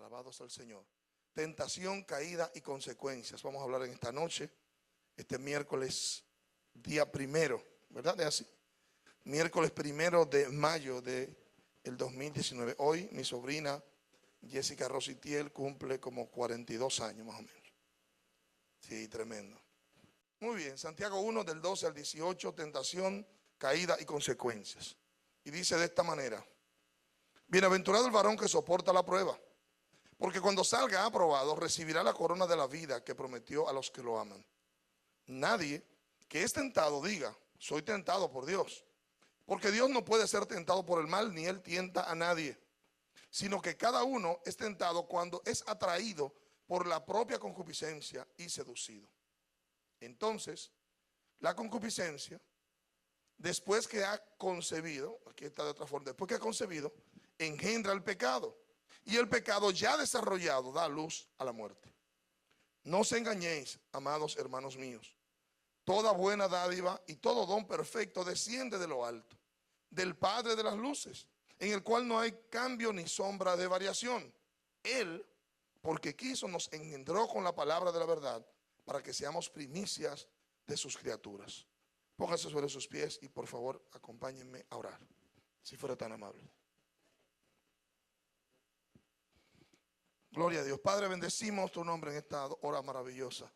Alabado sea el Señor. Tentación, caída y consecuencias. Vamos a hablar en esta noche, este miércoles, día primero, ¿verdad? Es así. Miércoles 1 de mayo del 2019. Hoy mi sobrina Jessica Rositiel cumple como 42 años más o menos. Sí, tremendo. Muy bien, Santiago 1 del 12 al 18, tentación, caída y consecuencias. Y dice de esta manera: bienaventurado el varón que soporta la prueba, porque cuando salga aprobado recibirá la corona de la vida que prometió a los que lo aman. Nadie que es tentado diga, soy tentado por Dios, porque Dios no puede ser tentado por el mal, ni Él tienta a nadie, sino que cada uno es tentado cuando es atraído por la propia concupiscencia y seducido. Entonces, la concupiscencia, después que ha concebido, aquí está de otra forma, después que ha concebido, engendra el pecado. Y el pecado ya desarrollado da luz a la muerte. No os engañéis, amados hermanos míos. Toda buena dádiva y todo don perfecto desciende de lo alto, del Padre de las luces, en el cual no hay cambio ni sombra de variación. Él, porque quiso, nos engendró con la palabra de la verdad, para que seamos primicias de sus criaturas. Pónganse sobre sus pies y por favor acompáñenme a orar, si fuera tan amable. Gloria a Dios. Padre, bendecimos tu nombre en esta hora maravillosa.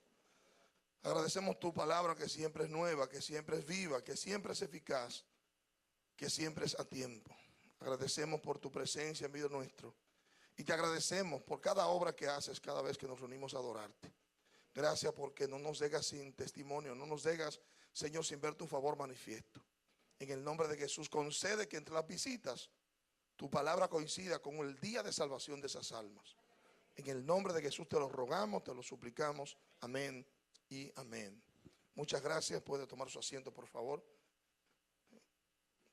Agradecemos tu palabra, que siempre es nueva, que siempre es viva, que siempre es eficaz, que siempre es a tiempo. Agradecemos por tu presencia en medio nuestro. Y te agradecemos por cada obra que haces cada vez que nos reunimos a adorarte. Gracias porque no nos dejas sin testimonio, no nos dejas, Señor, sin ver tu favor manifiesto. En el nombre de Jesús, concede que entre las visitas tu palabra coincida con el día de salvación de esas almas. En el nombre de Jesús te lo rogamos, te lo suplicamos. Amén y amén. Muchas gracias. Puede tomar su asiento, por favor.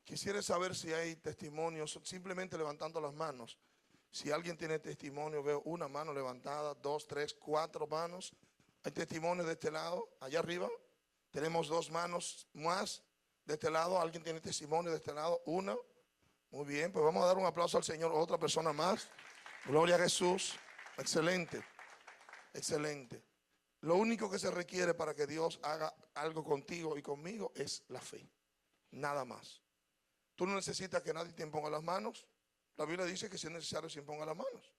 Quisiera saber si hay testimonios, simplemente levantando las manos. Si alguien tiene testimonio, veo una mano levantada, 2, 3, 4 manos. Hay testimonio de este lado, allá arriba. Tenemos 2 manos más de este lado. ¿Alguien tiene testimonio de este lado? Una. Muy bien, pues vamos a dar un aplauso al Señor. Otra persona más. Gloria a Jesús. Excelente, excelente. Lo único que se requiere para que Dios haga algo contigo y conmigo es la fe. Nada más. Tú no necesitas que nadie te imponga las manos. La Biblia dice que si es necesario se imponga las manos.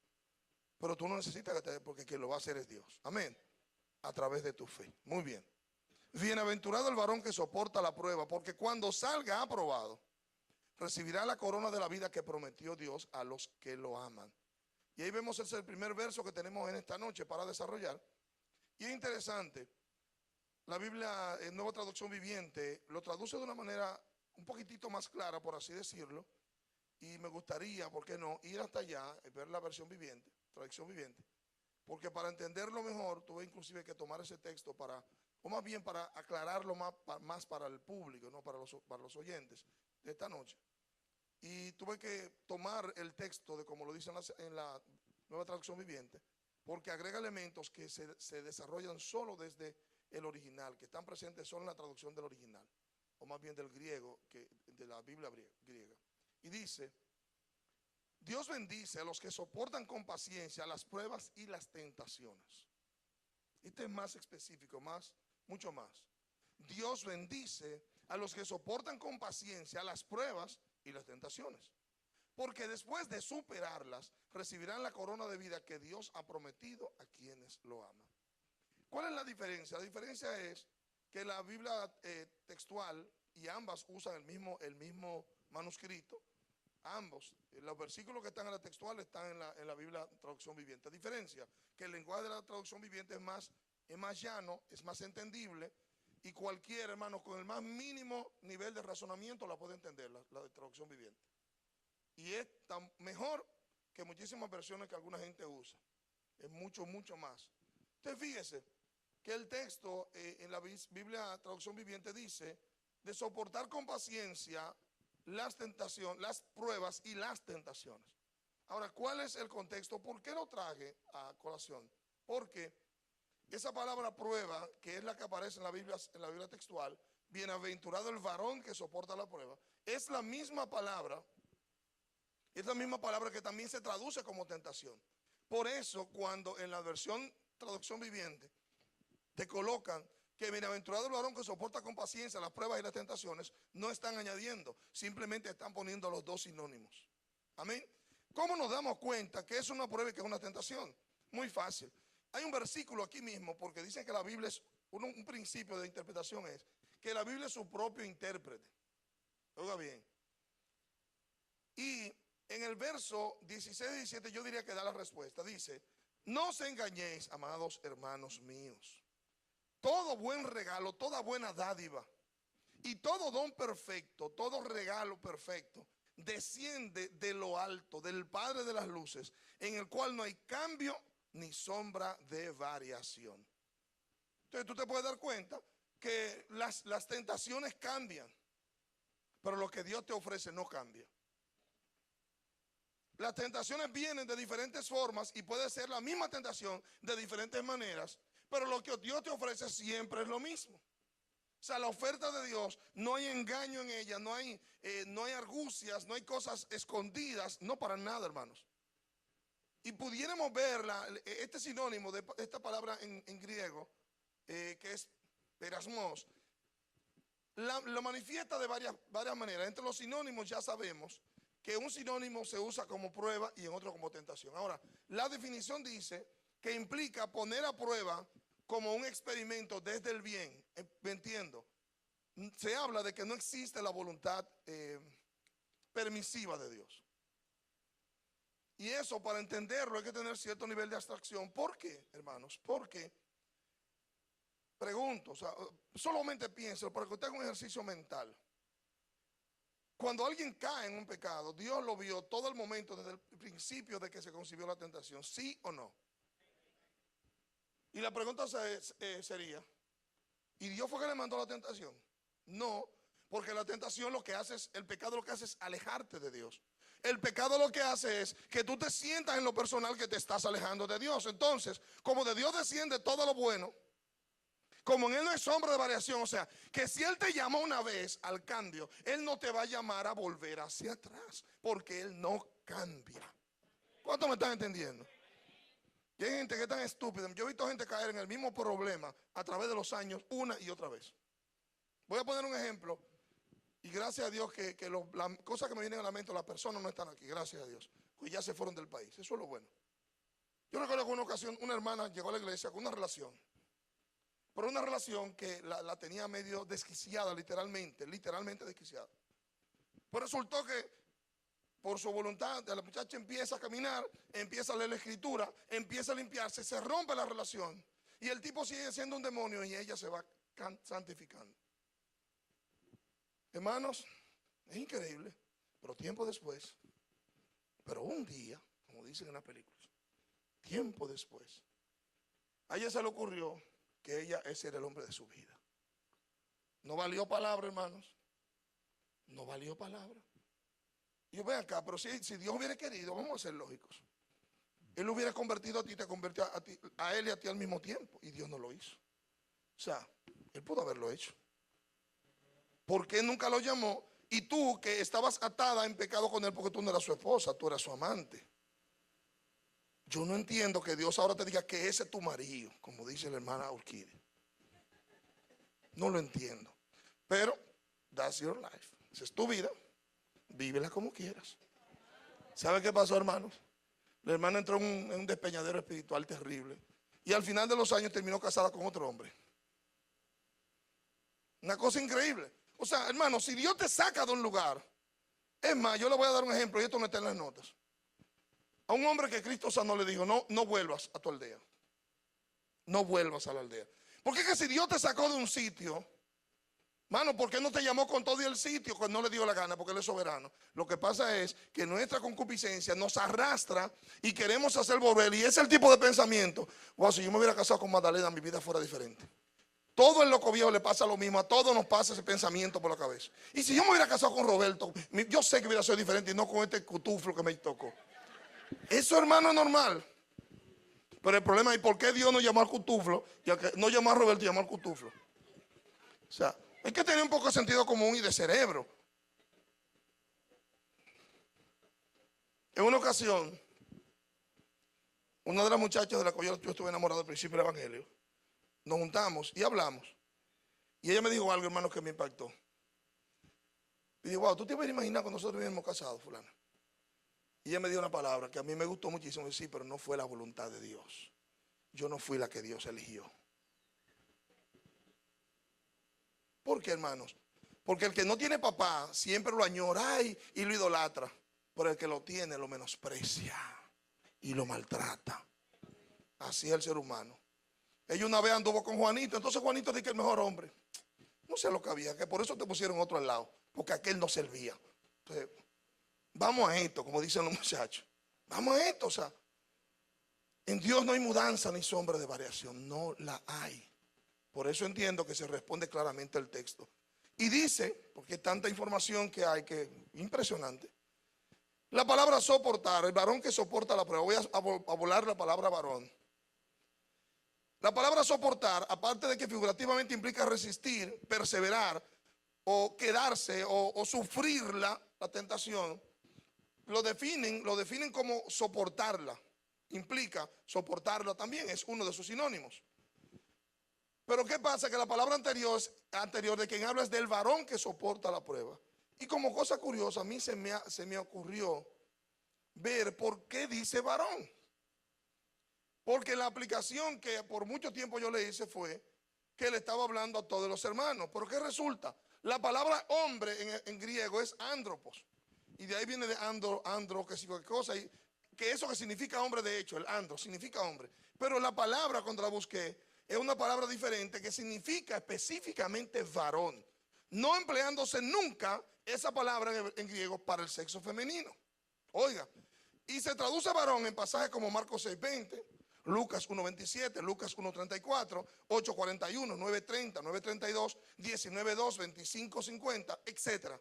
Pero tú no necesitas porque quien lo va a hacer es Dios. Amén. A través de tu fe. Muy bien. Bienaventurado el varón que soporta la prueba, porque cuando salga aprobado, recibirá la corona de la vida que prometió Dios a los que lo aman. Y ahí vemos el primer verso que tenemos en esta noche para desarrollar. Y es interesante, la Biblia en Nueva Traducción Viviente lo traduce de una manera un poquitito más clara, por así decirlo. Y me gustaría, ¿por qué no?, ir hasta allá y ver la versión viviente, traducción viviente. Porque para entenderlo mejor, tuve inclusive que tomar ese texto para, o más bien para aclararlo más para el público, ¿no?, para los oyentes de esta noche. Y tuve que tomar el texto de como lo dice en la Nueva Traducción Viviente, porque agrega elementos que se desarrollan solo desde el original, que están presentes solo en la traducción del original, o más bien del griego, de la Biblia griega. Y dice: Dios bendice a los que soportan con paciencia las pruebas y las tentaciones. Este es más específico, mucho más. Dios bendice a los que soportan con paciencia las pruebas y las tentaciones, porque después de superarlas recibirán la corona de vida que Dios ha prometido a quienes lo aman. ¿Cuál es la diferencia? La diferencia es que la Biblia textual, y ambas usan el mismo manuscrito, ambos, los versículos que están en la textual están en la Biblia Traducción Viviente. La diferencia que el lenguaje de la Traducción Viviente es más llano, es más entendible, y cualquier hermano con el más mínimo nivel de razonamiento la puede entender, la de Traducción Viviente. Y es tan mejor que muchísimas versiones que alguna gente usa. Es mucho, mucho más. Entonces fíjese que el texto en la Biblia Traducción Viviente dice de soportar con paciencia las tentaciones, las pruebas y las tentaciones. Ahora, ¿cuál es el contexto? ¿Por qué lo traje a colación? Porque esa palabra prueba, que es la que aparece en la Biblia textual, bienaventurado el varón que soporta la prueba, es la misma palabra que también se traduce como tentación. Por eso, cuando en la versión traducción viviente te colocan que bienaventurado el varón que soporta con paciencia las pruebas y las tentaciones, no están añadiendo, simplemente están poniendo los dos sinónimos. Amén. ¿Cómo nos damos cuenta que es una prueba y que es una tentación? Muy fácil. Hay un versículo aquí mismo, porque dicen que la Biblia es un principio de interpretación, es que la Biblia es su propio intérprete. Oiga bien. Y en el verso 16 y 17 yo diría que da la respuesta. Dice, no os engañéis, amados hermanos míos. Todo buen regalo, toda buena dádiva y todo don perfecto, todo regalo perfecto, desciende de lo alto, del Padre de las luces, en el cual no hay cambio ni sombra de variación. Entonces tú te puedes dar cuenta que las tentaciones cambian, pero lo que Dios te ofrece no cambia. Las tentaciones vienen de diferentes formas y puede ser la misma tentación de diferentes maneras, pero lo que Dios te ofrece siempre es lo mismo. O sea, la oferta de Dios, no hay engaño en ella, no hay argucias, no hay cosas escondidas, no para nada, hermanos. Y pudiéramos ver este sinónimo de esta palabra en griego, que es perasmos, lo manifiesta de varias maneras. Entre los sinónimos ya sabemos que un sinónimo se usa como prueba y en otro como tentación. Ahora, la definición dice que implica poner a prueba como un experimento desde el bien. ¿Me entiendo? Se habla de que no existe la voluntad permisiva de Dios. Y eso, para entenderlo, hay que tener cierto nivel de abstracción. ¿Por qué, hermanos? Porque, pregunto, o sea, solamente pienso, para que usted haga un ejercicio mental. Cuando alguien cae en un pecado, Dios lo vio todo el momento, desde el principio de que se concibió la tentación, ¿sí o no? Y la pregunta sería, ¿y Dios fue que le mandó la tentación? No, porque la tentación lo que hace es, el pecado lo que hace es alejarte de Dios. El pecado lo que hace es que tú te sientas en lo personal que te estás alejando de Dios. Entonces, como de Dios desciende todo lo bueno, como en Él no hay sombra de variación, o sea, que si Él te llamó una vez al cambio, Él no te va a llamar a volver hacia atrás, porque Él no cambia. ¿Cuánto me están entendiendo? Y hay gente que es tan estúpida. Yo he visto gente caer en el mismo problema a través de los años, una y otra vez. Voy a poner un ejemplo. Y gracias a Dios que las cosas que me vienen a la mente, las personas no están aquí, gracias a Dios, pues ya se fueron del país. Eso es lo bueno. Yo recuerdo que una ocasión una hermana llegó a la iglesia con una relación, pero una relación que la tenía medio desquiciada, literalmente desquiciada. Pues resultó que por su voluntad la muchacha empieza a caminar, empieza a leer la escritura, empieza a limpiarse, se rompe la relación y el tipo sigue siendo un demonio y ella se va santificando. Hermanos, es increíble, pero tiempo después, pero un día, como dicen en las películas, tiempo después, a ella se le ocurrió que ese era el hombre de su vida. No valió palabra, hermanos, no valió palabra. Yo ven acá, pero si Dios hubiera querido, vamos a ser lógicos, Él lo hubiera convertido a ti, te convirtió a Él y a ti al mismo tiempo, y Dios no lo hizo. O sea, Él pudo haberlo hecho. ¿Por qué nunca lo llamó? Y tú que estabas atada en pecado con él porque tú no eras su esposa, tú eras su amante. Yo no entiendo que Dios ahora te diga que ese es tu marido, como dice la hermana Urquide. No lo entiendo. Pero, that's your life. Esa es tu vida. Vívela como quieras. ¿Sabe qué pasó, hermanos? La hermana entró en un despeñadero espiritual terrible. Y al final de los años terminó casada con otro hombre. Una cosa increíble. O sea, hermano, si Dios te saca de un lugar, es más, yo le voy a dar un ejemplo y esto no está en las notas. A un hombre que Cristo sanó le dijo, no vuelvas a tu aldea. No vuelvas a la aldea. Porque es que si Dios te sacó de un sitio, mano, ¿por qué no te llamó con todo y el sitio cuando no le dio la gana? Porque Él es soberano. Lo que pasa es que nuestra concupiscencia nos arrastra y queremos hacer volver. Y ese es el tipo de pensamiento. Wow, si yo me hubiera casado con Magdalena, mi vida fuera diferente. Todo el loco viejo le pasa lo mismo, a todos nos pasa ese pensamiento por la cabeza. Y si yo me hubiera casado con Roberto, yo sé que hubiera sido diferente y no con este cutuflo que me tocó. Eso, hermano, es normal. Pero el problema es por qué Dios no llamó al cutuflo, no llamó a Roberto y llamó al cutuflo. O sea, hay que tener un poco de sentido común y de cerebro. En una ocasión, Una de las muchachas de la cual yo estuve enamorado al principio del evangelio, nos juntamos y hablamos. Y ella me dijo algo, hermano, que me impactó. Y digo, wow, ¿tú te hubieras imaginado cuando nosotros vivíamos casados, fulana? Y ella me dio una palabra que a mí me gustó muchísimo. Sí, pero no fue la voluntad de Dios. Yo no fui la que Dios eligió. ¿Por qué, hermanos? Porque el que no tiene papá siempre lo añora y lo idolatra. Pero el que lo tiene lo menosprecia y lo maltrata. Así es el ser humano. Ella una vez anduvo con Juanito, entonces Juanito dice que el mejor hombre. No sé lo que había, que por eso te pusieron otro al lado, porque aquel no servía. Entonces, vamos a esto, como dicen los muchachos. Vamos a esto, o sea. En Dios no hay mudanza ni sombra de variación, no la hay. Por eso entiendo que se responde claramente el texto. Y dice, porque hay tanta información que hay que impresionante. La palabra soportar, el varón que soporta la prueba. Voy a volar la palabra varón. La palabra soportar, aparte de que figurativamente implica resistir, perseverar, o quedarse, o sufrir la tentación, lo definen como soportarla. Implica soportarla también, es uno de sus sinónimos. Pero ¿qué pasa? Que la palabra anterior de quien habla es del varón que soporta la prueba. Y como cosa curiosa, a mí se me ocurrió ver por qué dice varón. Porque la aplicación que por mucho tiempo yo le hice fue que le estaba hablando a todos los hermanos. ¿Pero qué resulta? La palabra hombre en griego es andropos. Y de ahí viene de andro, que qué cosa. Y que eso que significa hombre, de hecho, el andro significa hombre. Pero la palabra, cuando la busqué, es una palabra diferente que significa específicamente varón. No empleándose nunca esa palabra en griego para el sexo femenino. Oiga, y se traduce varón en pasajes como Marcos 6:20, Lucas 1:27, Lucas 1:34, 8:41, 9:30, 9:32, 19:2, 25:50, etc.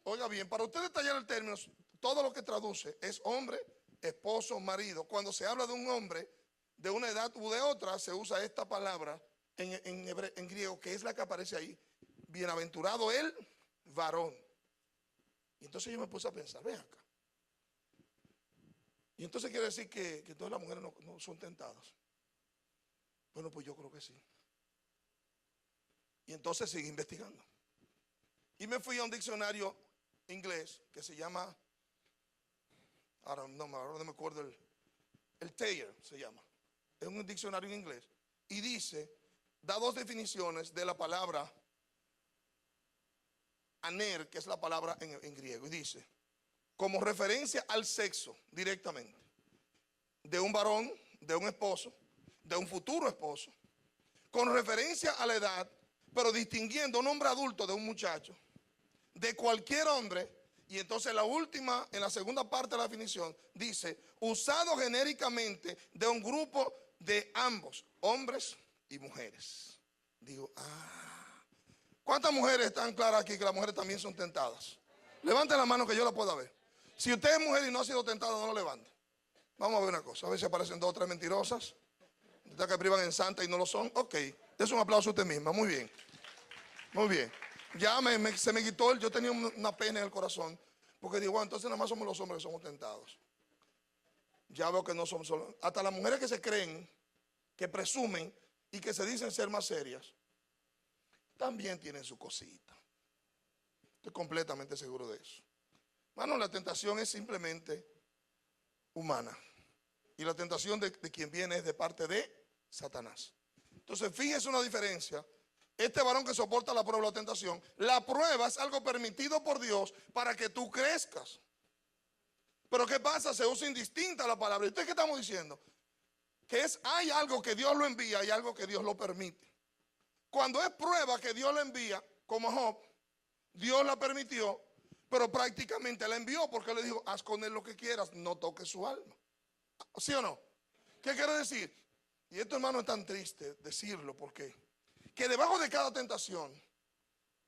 Oiga bien, para usted detallar el término, todo lo que traduce es hombre, esposo, marido. Cuando se habla de un hombre de una edad u de otra, se usa esta palabra en griego, que es la que aparece ahí. Bienaventurado el varón. Y entonces yo me puse a pensar, ven acá. Y entonces quiere decir que todas las mujeres no son tentadas. Bueno, pues yo creo que sí. Y entonces seguí investigando. Y me fui a un diccionario inglés que se llama, ahora no me acuerdo, el Thayer se llama. Es un diccionario en inglés. Y dice, da dos definiciones de la palabra aner, que es la palabra en griego. Y dice, como referencia al sexo directamente, de un varón, de un esposo, de un futuro esposo, con referencia a la edad, pero distinguiendo un hombre adulto de un muchacho, de cualquier hombre. Y entonces en la segunda parte de la definición, dice, usado genéricamente de un grupo de ambos, hombres y mujeres. Digo, ¿cuántas mujeres están claras aquí que las mujeres también son tentadas? Levanten la mano que yo la pueda ver. Si usted es mujer y no ha sido tentada, no lo levante. Vamos a ver una cosa, a ver si aparecen dos o tres mentirosas, que privan en santa y no lo son. Ok, es un aplauso a usted misma, muy bien. Muy bien. Ya se me quitó, yo tenía una pena en el corazón, porque digo, bueno, entonces nada más somos los hombres que somos tentados. Ya veo que no somos solo. Hasta las mujeres que se creen, que presumen y que se dicen ser más serias, también tienen su cosita. Estoy completamente seguro de eso. Hermano, la tentación es simplemente humana. Y la tentación de quien viene es de parte de Satanás. Entonces, fíjese una diferencia. Este varón que soporta la prueba o la tentación, la prueba es algo permitido por Dios para que tú crezcas. Pero ¿qué pasa? Se usa indistinta la palabra. ¿Y usted qué estamos diciendo? Que hay algo que Dios lo envía y algo que Dios lo permite. Cuando es prueba que Dios la envía, como a Job, Dios la permitió, pero prácticamente la envió porque le dijo, haz con él lo que quieras, no toques su alma. ¿Sí o no? ¿Qué quiere decir? Y esto, hermano, es tan triste decirlo, porque que debajo de cada tentación,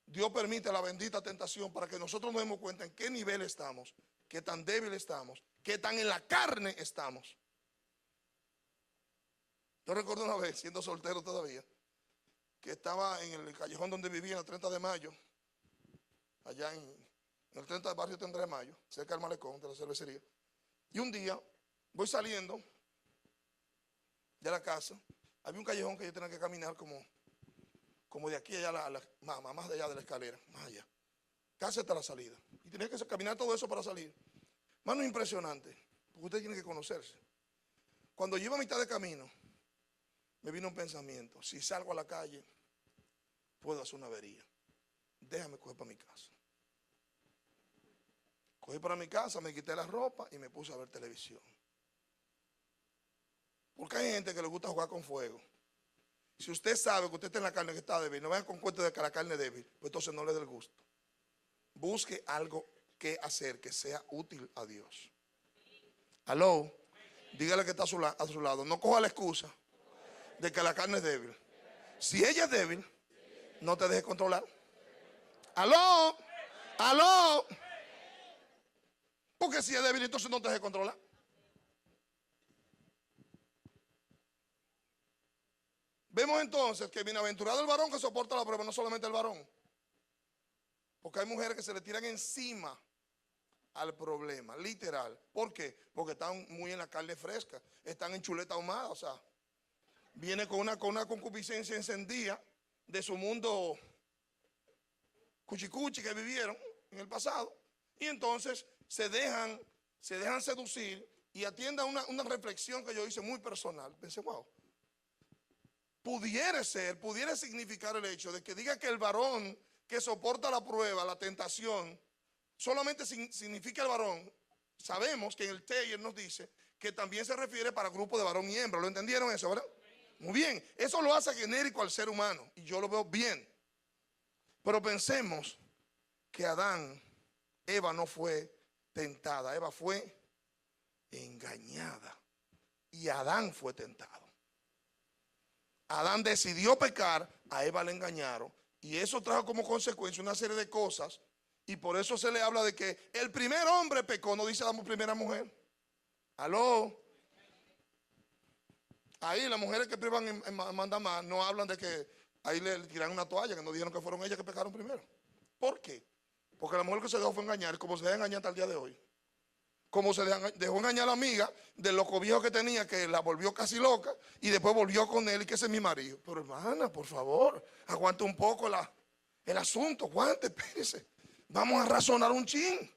Dios permite la bendita tentación para que nosotros nos demos cuenta en qué nivel estamos, qué tan débil estamos, qué tan en la carne estamos. Yo recuerdo una vez, siendo soltero todavía, que estaba en el callejón donde vivía, en el 30 de mayo, allá en el barrio 30 de mayo, cerca del malecón de la cervecería. Y un día voy saliendo de la casa, había un callejón que yo tenía que caminar como de aquí allá, más de allá de la escalera, más allá, casi hasta la salida. Y tenía que caminar todo eso para salir. Mano, impresionante, porque usted tiene que conocerse. Cuando yo iba a mitad de camino, me vino un pensamiento: si salgo a la calle, puedo hacer una avería. Déjame coger para mi casa. Cogí para mi casa, me quité la ropa y me puse a ver televisión. Porque hay gente que le gusta jugar con fuego. Si usted sabe que usted está en la carne que está débil, no vayan con cuento de que la carne es débil, pues entonces no le dé el gusto. Busque algo que hacer que sea útil a Dios. Aló, dígale que está a su lado. No coja la excusa de que la carne es débil. Si ella es débil, no te dejes controlar. Aló, aló. Porque si es débil, entonces no te dejes controlar. Vemos entonces que bienaventurado el varón que soporta la prueba, no solamente el varón. Porque hay mujeres que se le tiran encima al problema, literal. ¿Por qué? Porque están muy en la carne fresca, están en chuleta ahumada, o sea, viene con una concupiscencia encendida de su mundo cuchicuchi que vivieron en el pasado, y entonces se dejan seducir y atiendan una reflexión que yo hice muy personal. Pensé, wow, pudiera significar el hecho de que diga que el varón que soporta la prueba, la tentación, solamente significa el varón. Sabemos que en el Taller nos dice que también se refiere para grupo de varón y hembra. ¿Lo entendieron eso, verdad? Muy bien, eso lo hace genérico al ser humano y yo lo veo bien. Pero pensemos que Eva no fue tentada, Eva fue engañada y Adán fue tentado. Adán decidió pecar, a Eva le engañaron y eso trajo como consecuencia una serie de cosas, y por eso se le habla de que el primer hombre pecó, no dice la primera mujer. Aló. Ahí las mujeres que privan en mandar más no hablan de que ahí le tiran una toalla, que no dijeron que fueron ellas que pecaron primero. ¿Por qué? Porque la mujer que se dejó fue engañar, como se deja engañar hasta el día de hoy. Como se dejó engañar a la amiga del loco viejo que tenía, que la volvió casi loca, y después volvió con él y que ese es mi marido. Pero hermana, por favor, aguante un poco el asunto, aguante, espérese. Vamos a razonar un chin.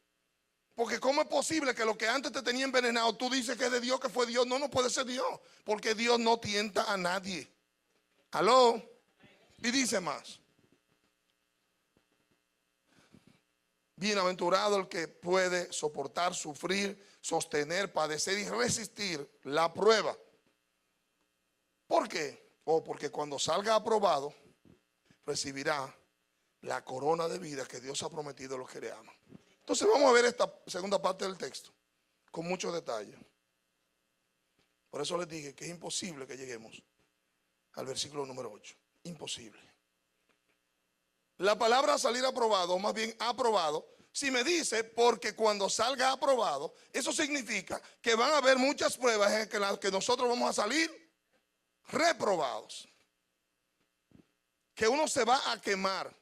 Porque ¿cómo es posible que lo que antes te tenía envenenado, tú dices que es de Dios, que fue Dios? No, no puede ser Dios, porque Dios no tienta a nadie. Aló. Y dice más: bienaventurado el que puede soportar, sufrir, sostener, padecer y resistir la prueba. ¿Por qué? Porque cuando salga aprobado, recibirá la corona de vida que Dios ha prometido a los que le aman. Entonces vamos a ver esta segunda parte del texto con muchos detalles. Por eso les dije que es imposible que lleguemos al versículo número 8. Imposible. La palabra salir aprobado, o más bien aprobado, si me dice porque cuando salga aprobado, eso significa que van a haber muchas pruebas en las que nosotros vamos a salir reprobados. Que uno se va a quemar.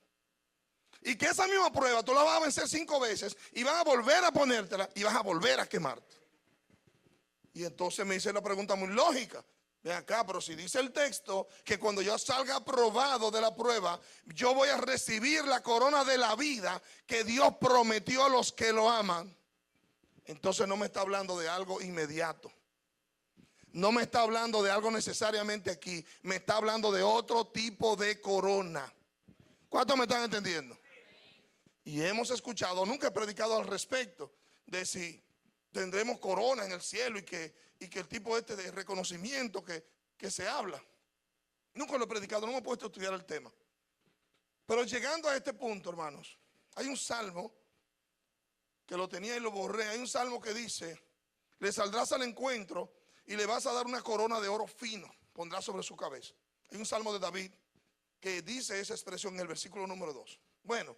Y que esa misma prueba tú la vas a vencer 5 veces y van a volver a ponértela y vas a volver a quemarte. Y entonces me dice la pregunta muy lógica: ven acá, pero si dice el texto que cuando yo salga aprobado de la prueba, yo voy a recibir la corona de la vida que Dios prometió a los que lo aman, entonces no me está hablando de algo inmediato. No me está hablando de algo necesariamente aquí. Me está hablando de otro tipo de corona. ¿Cuántos me están entendiendo? Y hemos escuchado, nunca he predicado al respecto de si tendremos corona en el cielo y que el tipo de reconocimiento que se habla. Nunca lo he predicado, no me he puesto a estudiar el tema. Pero llegando a este punto, hermanos, hay un salmo que lo tenía y lo borré. Hay un salmo que dice: le saldrás al encuentro y le vas a dar una corona de oro fino, pondrás sobre su cabeza. Hay un salmo de David que dice esa expresión en el versículo número 2. Bueno,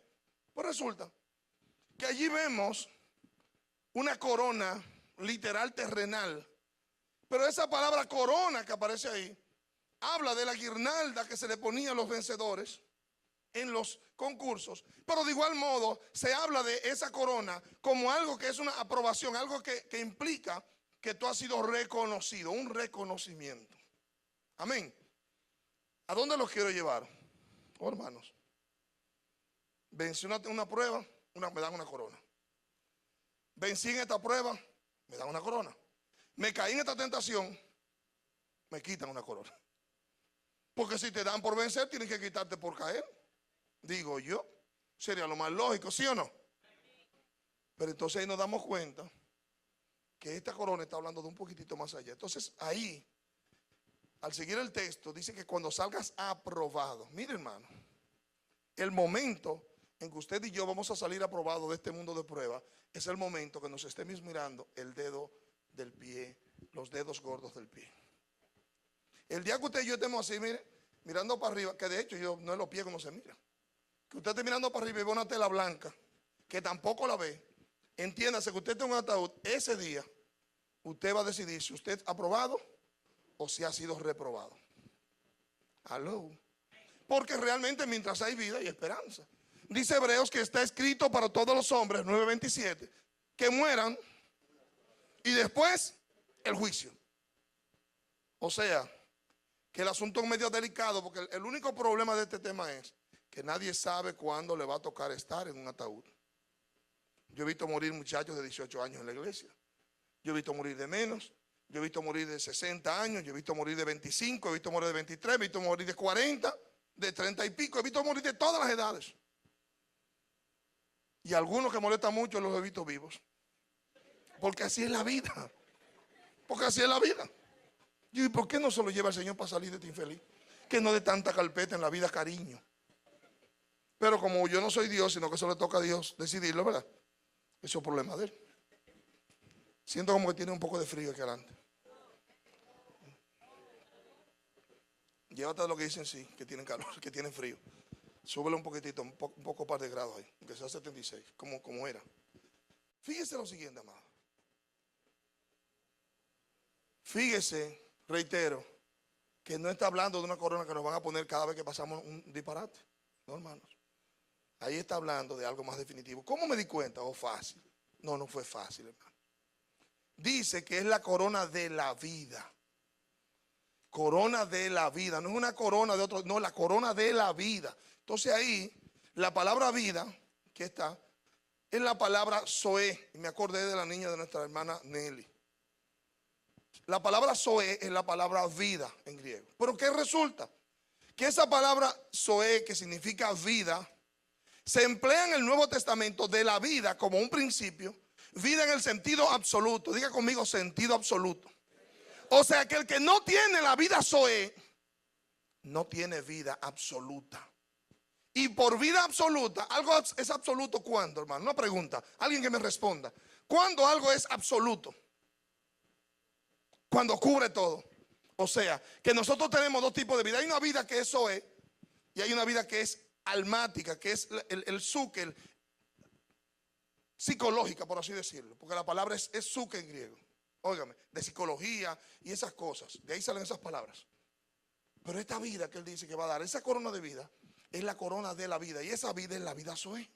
pues resulta que allí vemos una corona literal terrenal, pero esa palabra corona que aparece ahí habla de la guirnalda que se le ponía a los vencedores en los concursos, pero de igual modo se habla de esa corona como algo que es una aprobación, algo que implica que tú has sido reconocido, un reconocimiento. Amén. ¿A dónde los quiero llevar? Oh, hermanos, vencí una prueba, me dan una corona. Vencí en esta prueba, me dan una corona. Me caí en esta tentación, me quitan una corona. Porque si te dan por vencer, tienen que quitarte por caer. Digo yo, sería lo más lógico, ¿sí o no? Pero entonces ahí nos damos cuenta que esta corona está hablando de un poquitito más allá. Entonces ahí, al seguir el texto, dice que cuando salgas aprobado, mire hermano, el momento en que usted y yo vamos a salir aprobados de este mundo de prueba, es el momento que nos estemos mirando el dedo del pie, los dedos gordos del pie. El día que usted y yo estemos así, mire, mirando para arriba, que de hecho yo no es los pies como se mira, que usted esté mirando para arriba y ve una tela blanca, que tampoco la ve, entiéndase que usted tiene un ataúd, ese día usted va a decidir si usted ha aprobado o si ha sido reprobado. Aló. Porque realmente mientras hay vida hay esperanza. Dice Hebreos que está escrito para todos los hombres, 9:27, que mueran y después el juicio. O sea, que el asunto es medio delicado, porque el único problema de este tema es que nadie sabe cuándo le va a tocar estar en un ataúd. Yo he visto morir muchachos de 18 años en la iglesia. Yo he visto morir de menos. Yo he visto morir de 60 años. Yo he visto morir de 25. He visto morir de 23. He visto morir de 40. De 30 y pico. He visto morir de todas las edades. Y algunos que molestan mucho los he visto vivos. Porque así es la vida. Porque así es la vida. ¿Y por qué no se lo lleva el Señor para salir de este infeliz? Que no dé tanta carpeta en la vida, cariño. Pero como yo no soy Dios, sino que eso le toca a Dios decidirlo, ¿verdad? Eso es problema de él. Siento como que tiene un poco de frío aquí adelante. Llévate de lo que dicen sí, que tienen calor, que tienen frío. Súbele un poquitito, un poco par de grados ahí, que sea 76, como era. Fíjese lo siguiente, amado. Fíjese, reitero, que no está hablando de una corona que nos van a poner cada vez que pasamos un disparate. No, hermanos. Ahí está hablando de algo más definitivo. ¿Cómo me di cuenta? Oh, fácil. No fue fácil, hermano. Dice que es la corona de la vida. Corona de la vida. No es una corona de otro, no, la corona de la vida. Entonces ahí, la palabra vida, que está, es la palabra Zoe. Y me acordé de la niña de nuestra hermana Nelly. La palabra Zoe es la palabra vida en griego. Pero ¿qué resulta? Que esa palabra Zoe, que significa vida, se emplea en el Nuevo Testamento de la vida como un principio, vida en el sentido absoluto. Diga conmigo, sentido absoluto. O sea que el que no tiene la vida Zoe, no tiene vida absoluta. Y por vida absoluta, algo es absoluto ¿cuándo, hermano? Una pregunta, alguien que me responda. ¿Cuándo algo es absoluto? Cuando cubre todo. O sea, que nosotros tenemos dos tipos de vida. Hay una vida que es Zoe y hay una vida que es almática, que es el suke, psicológica, por así decirlo. Porque la palabra es suke en griego. Óigame, de psicología y esas cosas. De ahí salen esas palabras. Pero esta vida que él dice que va a dar, esa corona de vida, es la corona de la vida. Y esa vida es la vida Zoe.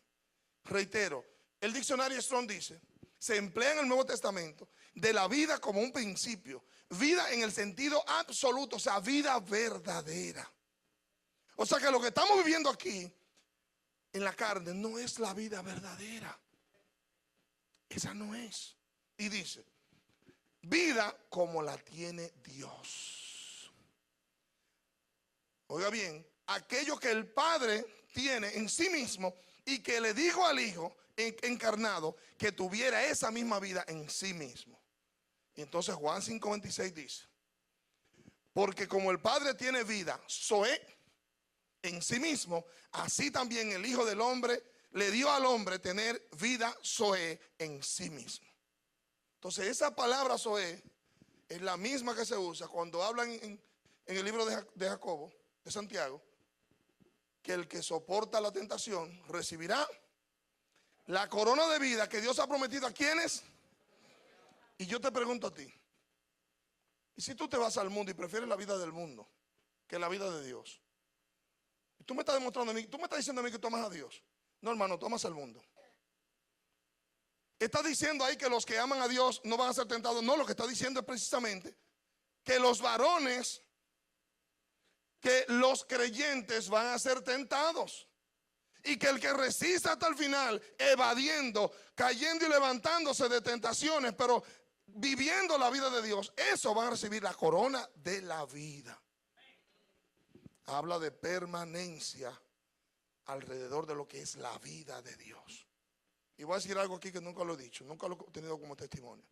Reitero, el diccionario Strong dice, se emplea en el Nuevo Testamento de la vida como un principio. Vida en el sentido absoluto, o sea, vida verdadera. O sea que lo que estamos viviendo aquí en la carne no es la vida verdadera. Esa no es. Y dice, vida como la tiene Dios. Oiga bien, aquello que el Padre tiene en sí mismo y que le dijo al Hijo encarnado que tuviera esa misma vida en sí mismo. Y entonces Juan 5:26 dice, porque como el Padre tiene vida Zoe en sí mismo, así también el Hijo del Hombre le dio al hombre tener vida Zoe en sí mismo. Entonces esa palabra Zoe es la misma que se usa cuando hablan en el libro de Jacobo, de Santiago, que el que soporta la tentación recibirá la corona de vida que Dios ha prometido a quienes. Y yo te pregunto a ti, ¿y si tú te vas al mundo y prefieres la vida del mundo que la vida de Dios? Y tú me estás demostrando a mí, tú me estás diciendo a mí que tú amas a Dios. No, hermano, tú amas al mundo. Está diciendo ahí que los que aman a Dios no van a ser tentados. No, lo que está diciendo es precisamente que los varones que los creyentes van a ser tentados. Y que el que resista hasta el final, evadiendo, cayendo y levantándose de tentaciones, pero viviendo la vida de Dios, eso van a recibir la corona de la vida. Habla de permanencia alrededor de lo que es la vida de Dios. Y voy a decir algo aquí que nunca lo he dicho, nunca lo he tenido como testimonio.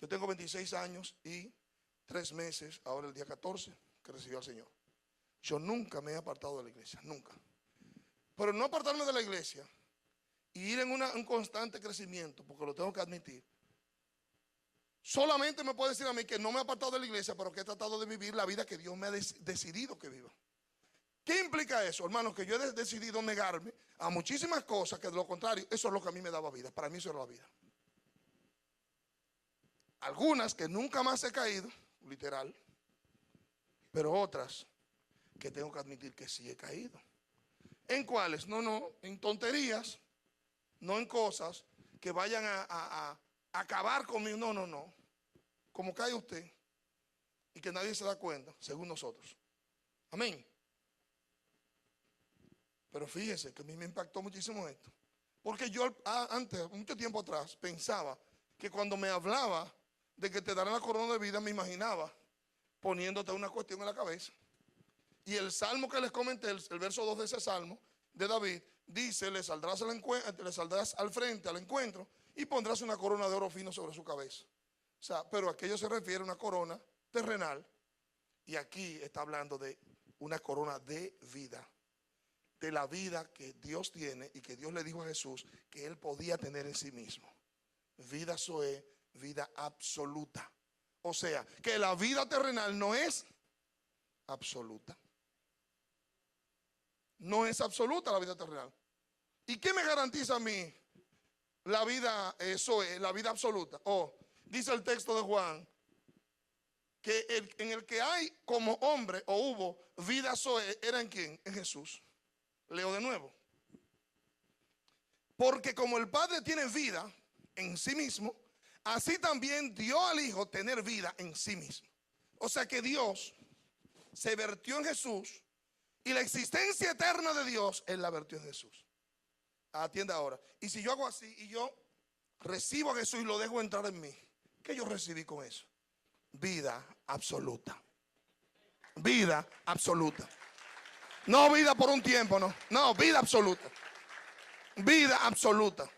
Yo tengo 26 años y 3 meses, ahora el día 14, que recibí al Señor. Yo nunca me he apartado de la iglesia, nunca. Pero no apartarme de la iglesia y ir en un constante crecimiento, porque lo tengo que admitir. Solamente me puede decir a mí que no me he apartado de la iglesia, pero que he tratado de vivir la vida que Dios me ha decidido que viva. ¿Qué implica eso, hermanos? Que yo he decidido negarme a muchísimas cosas que de lo contrario, eso es lo que a mí me daba vida. Para mí eso era la vida. Algunas que nunca más he caído, literal, pero otras que tengo que admitir que sí he caído. ¿En cuáles? No, en tonterías, no en cosas que vayan a acabar conmigo. No. Como cae usted y que nadie se da cuenta, según nosotros. Amén. Pero fíjese que a mí me impactó muchísimo esto. Porque yo antes, mucho tiempo atrás, pensaba que cuando me hablaba de que te darán la corona de vida, me imaginaba poniéndote una cuestión en la cabeza. Y el salmo que les comenté, el verso 2 de ese salmo de David, dice, le saldrás al frente, al encuentro, y pondrás una corona de oro fino sobre su cabeza. O sea, pero aquello se refiere a una corona terrenal. Y aquí está hablando de una corona de vida. De la vida que Dios tiene y que Dios le dijo a Jesús que él podía tener en sí mismo. Vida zoe, vida absoluta. O sea, que la vida terrenal no es absoluta. No es absoluta la vida terrenal. ¿Y qué me garantiza a mí la vida zoe, la vida absoluta? Dice el texto de Juan que en el que hay como hombre o hubo vida zoe, ¿era en quién? En Jesús. Leo de nuevo. Porque como el Padre tiene vida en sí mismo, así también dio al Hijo tener vida en sí mismo. O sea que Dios se vertió en Jesús y la existencia eterna de Dios Él la vertió en Jesús. Atienda ahora. Y si yo hago así y yo recibo a Jesús y lo dejo entrar en mí, ¿qué yo recibí con eso? Vida absoluta. Vida absoluta. No vida por un tiempo, no, vida absoluta. Vida absoluta.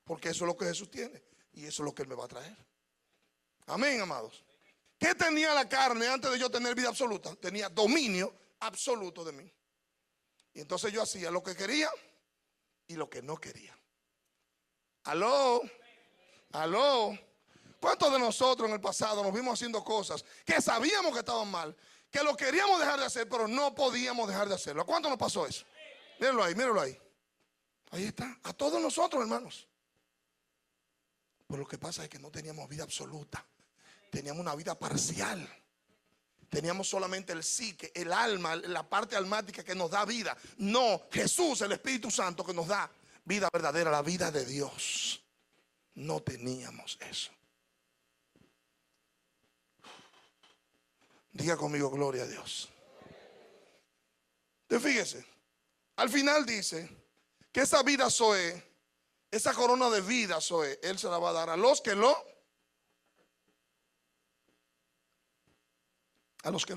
Porque eso es lo que Jesús tiene y eso es lo que Él me va a traer. Amén, amados. ¿Qué tenía la carne antes de yo tener vida absoluta? Tenía dominio absoluto de mí. Y entonces yo hacía lo que quería y lo que no quería. Aló. ¿Cuántos de nosotros en el pasado nos vimos haciendo cosas que sabíamos que estaban mal, que lo queríamos dejar de hacer, pero no podíamos dejar de hacerlo? ¿A cuánto nos pasó eso? Mírenlo ahí. Ahí está. A todos nosotros, hermanos. Pero lo que pasa es que no teníamos vida absoluta. Teníamos una vida parcial. Teníamos solamente el psique, el alma, la parte almática que nos da vida. No, Jesús, el Espíritu Santo, que nos da vida verdadera, la vida de Dios. No teníamos eso. Diga conmigo, gloria a Dios. Entonces fíjese, al final dice que esa vida zoe, esa corona de vida zoe, Él se la va a dar a los que lo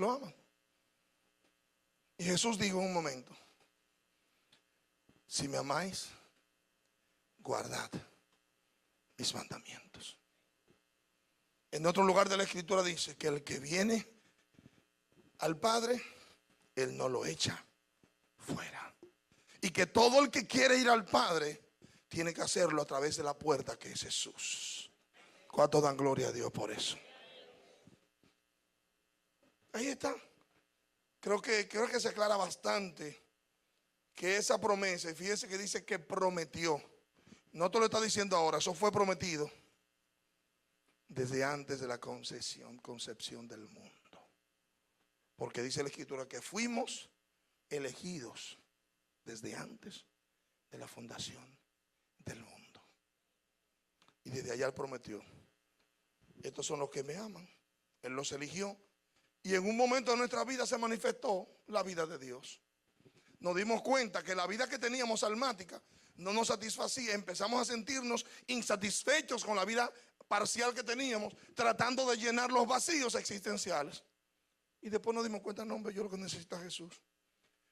aman. Y Jesús dijo en un momento, si me amáis, guardad mis mandamientos. En otro lugar de la Escritura dice que el que viene al Padre, Él no lo echa fuera. Y que todo el que quiere ir al Padre tiene que hacerlo a través de la puerta que es Jesús. ¿Cuántos dan gloria a Dios por eso? Ahí está. Creo que se aclara bastante que esa promesa, y fíjese que dice que prometió. No te lo está diciendo ahora, eso fue prometido desde antes de la concepción del mundo. Porque dice la Escritura que fuimos elegidos desde antes de la fundación del mundo. Y desde allá Él prometió, estos son los que me aman. Él los eligió Y en un momento de nuestra vida se manifestó la vida de Dios. Nos dimos cuenta que la vida que teníamos almática no nos satisfacía. Empezamos a sentirnos insatisfechos con la vida parcial que teníamos, tratando de llenar los vacíos existenciales. Y después nos dimos cuenta, no, hombre, yo lo que necesito es Jesús.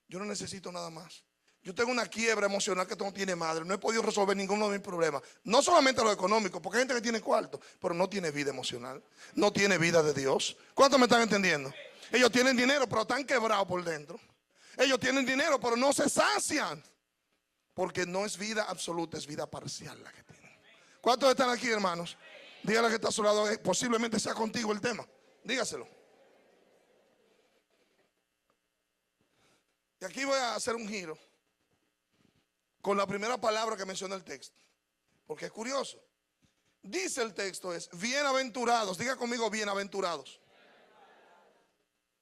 Yo no necesito nada más. Yo tengo una quiebra emocional que no tiene madre. No he podido resolver ninguno de mis problemas. No solamente lo económico, porque hay gente que tiene cuarto, pero no tiene vida emocional. No tiene vida de Dios. ¿Cuántos me están entendiendo? Ellos tienen dinero, pero están quebrados por dentro. Ellos tienen dinero, pero no se sacian. Porque no es vida absoluta, es vida parcial la que tienen. ¿Cuántos están aquí, hermanos? Dígale que está a su lado, posiblemente sea contigo el tema. Dígaselo. Y aquí voy a hacer un giro con la primera palabra que menciona el texto, porque es curioso. Dice el texto es, bienaventurados. Diga conmigo, bienaventurados.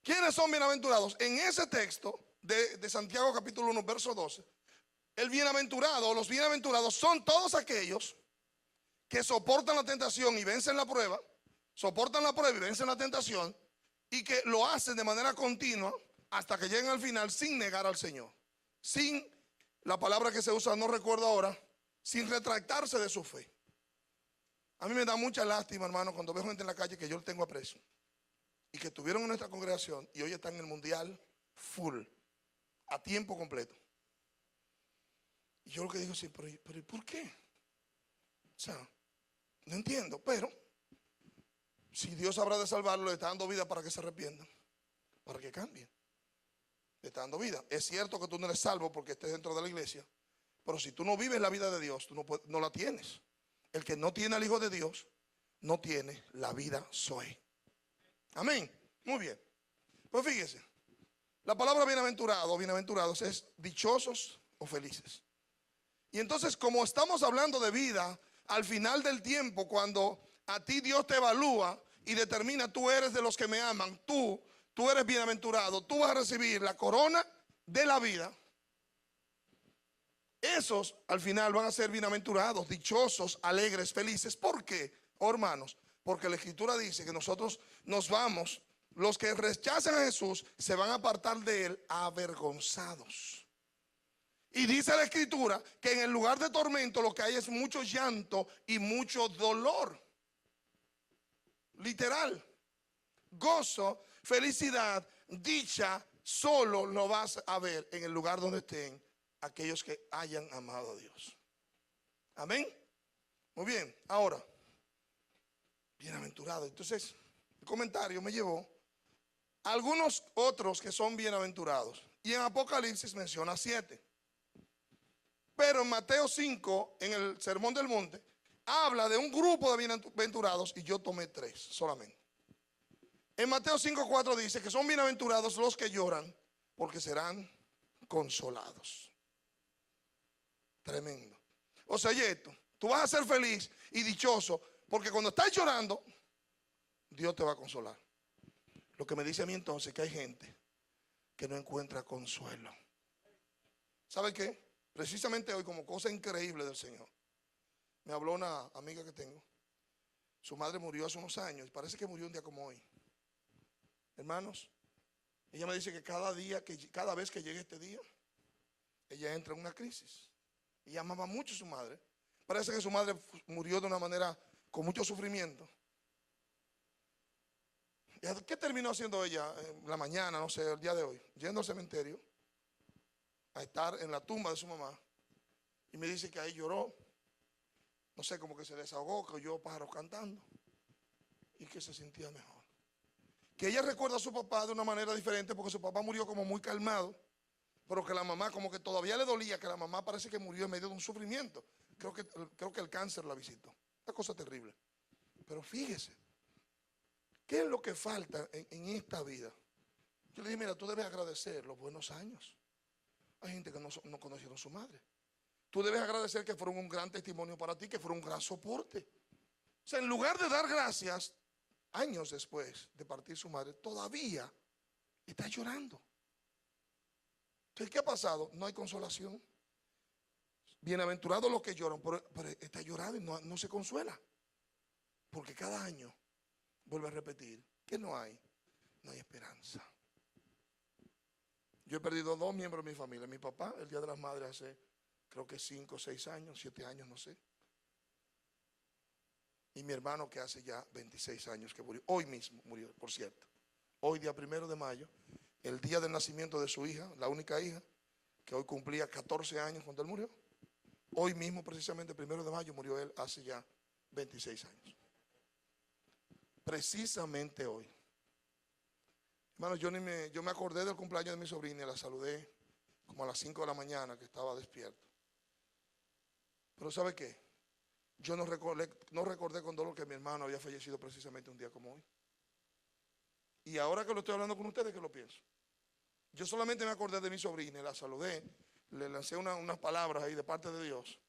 ¿Quiénes son bienaventurados? En ese texto de Santiago capítulo 1, verso 12, el bienaventurado o los bienaventurados son todos aquellos que soportan la tentación y vencen la prueba, soportan la prueba y vencen la tentación, y que lo hacen de manera continua hasta que lleguen al final sin negar al Señor, sin, la palabra que se usa no recuerdo ahora, sin retractarse de su fe. A mí me da mucha lástima, hermano, cuando veo gente en la calle que yo le tengo aprecio y que estuvieron en nuestra congregación y hoy están en el mundial full, a tiempo completo. Y yo lo que digo es, pero ¿y por qué? O sea, no entiendo, pero si Dios habrá de salvarlo, le está dando vida para que se arrepientan, para que cambien. Le está dando vida. Es cierto que tú no eres salvo porque estés dentro de la iglesia, pero si tú no vives la vida de Dios, tú no la tienes. El que no tiene al Hijo de Dios, no tiene la vida Zoe. Amén. Muy bien. Pues fíjese, la palabra bienaventurado o bienaventurados es dichosos o felices. Y entonces, como estamos hablando de vida, al final del tiempo, cuando a ti Dios te evalúa y determina, tú eres de los que me aman, tú eres bienaventurado, tú vas a recibir la corona de la vida. Esos al final van a ser bienaventurados, dichosos, alegres, felices. ¿Por qué, oh hermanos? Porque la Escritura dice que nosotros nos vamos, los que rechazan a Jesús se van a apartar de él avergonzados. Y dice la Escritura que en el lugar de tormento lo que hay es mucho llanto y mucho dolor. Literal. Gozo, felicidad, dicha, solo lo vas a ver en el lugar donde estén aquellos que hayan amado a Dios. Amén. Muy bien, ahora, bienaventurado. Entonces, el comentario me llevó a algunos otros que son bienaventurados. Y en Apocalipsis menciona 7. Pero en Mateo 5, en el Sermón del Monte, habla de un grupo de bienaventurados y yo tomé 3 solamente. En Mateo 5:4 dice que son bienaventurados los que lloran porque serán consolados. Tremendo. O sea, y esto, tú vas a ser feliz y dichoso porque cuando estás llorando, Dios te va a consolar. Lo que me dice a mí entonces es que hay gente que no encuentra consuelo. ¿Sabe qué? Precisamente hoy, como cosa increíble del Señor, me habló una amiga que tengo. Su madre murió hace unos años y parece que murió un día como hoy. Hermanos, ella me dice que cada vez que llegue este día, ella entra en una crisis. Ella amaba mucho a su madre. Parece que su madre murió de una manera con mucho sufrimiento. ¿Qué terminó haciendo ella en la mañana, no sé, el día de hoy? Yendo al cementerio a estar en la tumba de su mamá. Y me dice que ahí lloró. No sé, como que se desahogó, que oyó pájaros cantando. Y que se sentía mejor. Que ella recuerda a su papá de una manera diferente porque su papá murió como muy calmado. Pero que la mamá como que todavía le dolía, que la mamá parece que murió en medio de un sufrimiento. Creo que el cáncer la visitó. Una cosa terrible. Pero fíjese, ¿qué es lo que falta en esta vida? Yo le dije, mira, tú debes agradecer los buenos años. Hay gente que no conocieron a su madre. Tú debes agradecer que fueron un gran testimonio para ti, que fueron un gran soporte. O sea, en lugar de dar gracias, años después de partir su madre, todavía está llorando. Entonces, ¿qué ha pasado? No hay consolación. Bienaventurados los que lloran, pero está llorando y no se consuela. Porque cada año vuelve a repetir que no hay no hay esperanza. Yo he perdido 2 miembros de mi familia. Mi papá, el Día de las Madres, hace creo que 5, 6 años, 7 años, no sé. Y mi hermano, que hace ya 26 años que murió. Hoy mismo murió, por cierto. Hoy, día 1 de mayo, el día del nacimiento de su hija, la única hija, que hoy cumplía 14 años cuando él murió. Hoy mismo, precisamente, 1 de mayo, murió él hace ya 26 años. Precisamente hoy. Hermano, yo me acordé del cumpleaños de mi sobrina y la saludé como a las 5 de la mañana, que estaba despierto. Pero ¿sabe qué? Yo no recordé con dolor que mi hermano había fallecido precisamente un día como hoy. Y ahora que lo estoy hablando con ustedes, ¿qué lo pienso? Yo solamente me acordé de mi sobrina y la saludé, le lancé unas palabras ahí de parte de Dios.